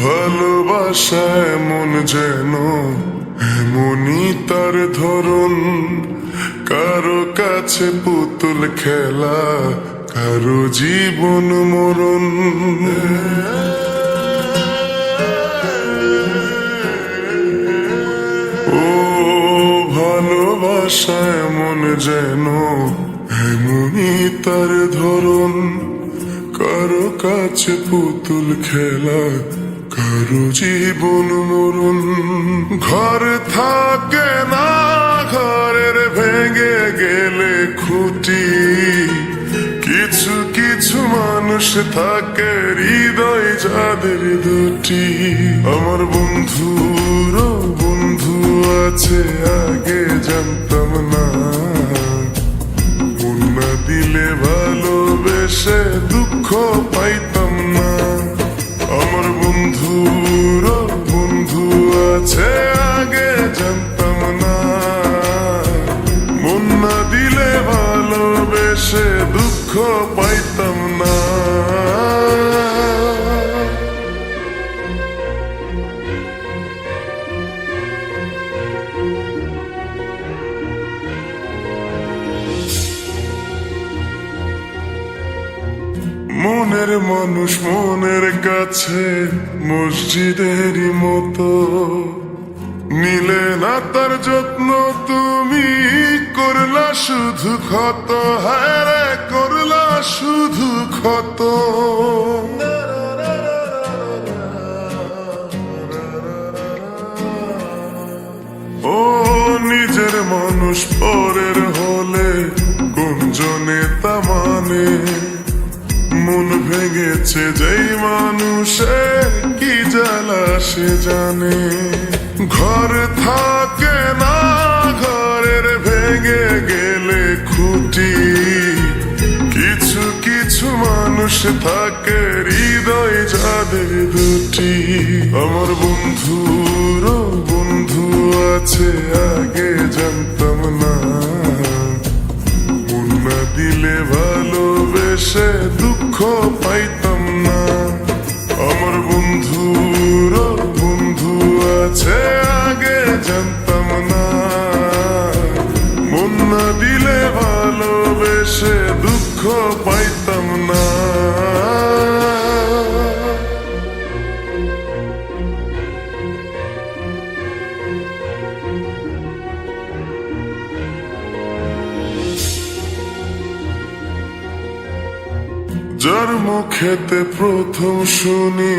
ভালোবাসা এমন যেন এমনই তার ধরন, কারো কাছে পুতুল খেলা, কারো জীবন মরণ। ও ভালোবাসা এমন যেন এমনই তার ধরন, কারো কাছে পুতুল খেলা, কারো জীবন মরণ। ঘর থাকে না, ঘরের ভেঙে গেলে খুঁটি, কিছু কিছু মানুষ থাকে হৃদয় যাদের দুটি। আমার বন্ধুর বন্ধু আছে আগে জানতাম না, মন না দিলে ভালোবেসে দুঃখ পাইতাম না। আমার বন্ধুর বন্ধু আছে আগে জানতাম না, মন না দিলে ভালোবেসে দুঃখ পাইতাম না। মনের মানুষ মনের কাছে মসজিদেরই মতো, নিলে না তার যত্ন তুমি করলা শুধু ক্ষত। হায় রে করলা শুধু ক্ষত। ও নিজের মানুষ পরের হলে কোনজনে তা মানে, মন ভেঙেছে যেই মানুষে কি জ্বালা সে জানে। ঘর থাকে না, ঘরের ভেঙে গেলে খুঁটি, কিছু কিছু মানুষ থাকে হৃদয় যাদের দুটি। আমার বন্ধুর বন্ধু আছে আগে জানতাম না, মন না দিলে ভালোবেসে দুঃখ পাইতাম না। আমার বন্ধুর বন্ধু আছে আগে জানতাম না, মন না দিলে ভালোবেসে দুঃখ পাইতাম না। যার মুখেতে প্রথম শুনি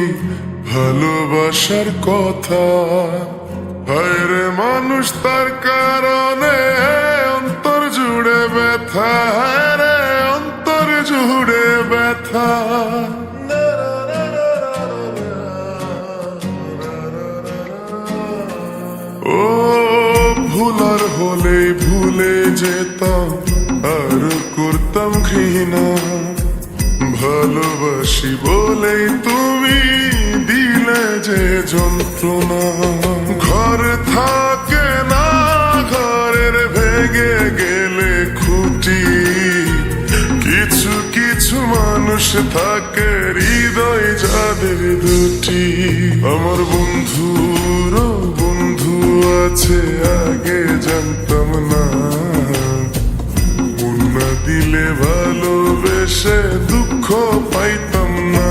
ভালোবাসার কথা, হায় রে মানুষ তার কারণে অন্তর জুড়ে ব্যথা। হায় রে অন্তর জুড়ে ব্যথা। ও ভুলার হলেই ভুলে যেতাম, আর করতাম ঘৃণা। ভালোবাসি বলেই তুমি দিলে যে যন্ত্রণা। ঘর থাকে না, ঘরের ভেঙে গেলে খুঁটি, কিছু কিছু মানুষ থাকে হৃদয় যাদের দুটি। আমার বন্ধুর বন্ধু আছে আগে জানতাম না, মন না দিলে ভালোবেসে দুঃখ পাইতাম না।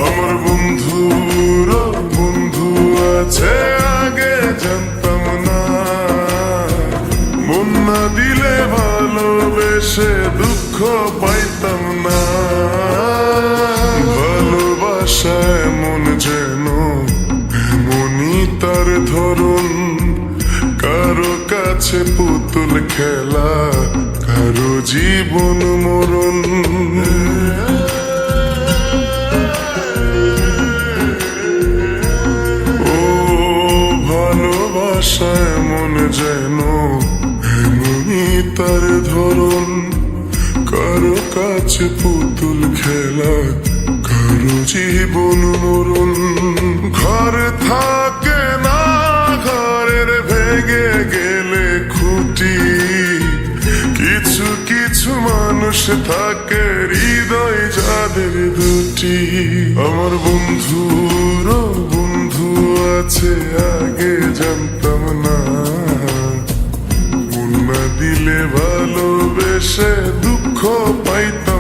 আমার বন্ধুর বন্ধু আছে আগে জানতাম না, মন না দিলে ভালোবেসে দুঃখ পাইতাম না। ভালোবাসা এমন যেন এমনই তার ধরন, কারো কাছে পুতুল খেলা, কারো জীবন মরণ। ও ভালোবাসা এমন যেন এমনই তার ধরন, কারো কাছে পুতুল খেলা, কারো জীবন মরণ। ঘর থাকে না, ঘরের ভেঙে গেলে খুঁটি, কিছু কিছু মানুষ থাকে হৃদয় যাদের দুটি। আমার বন্ধুর আছে আগে জানতাম না, মন না দিলে ভালোবেসে দুঃখ পাইতাম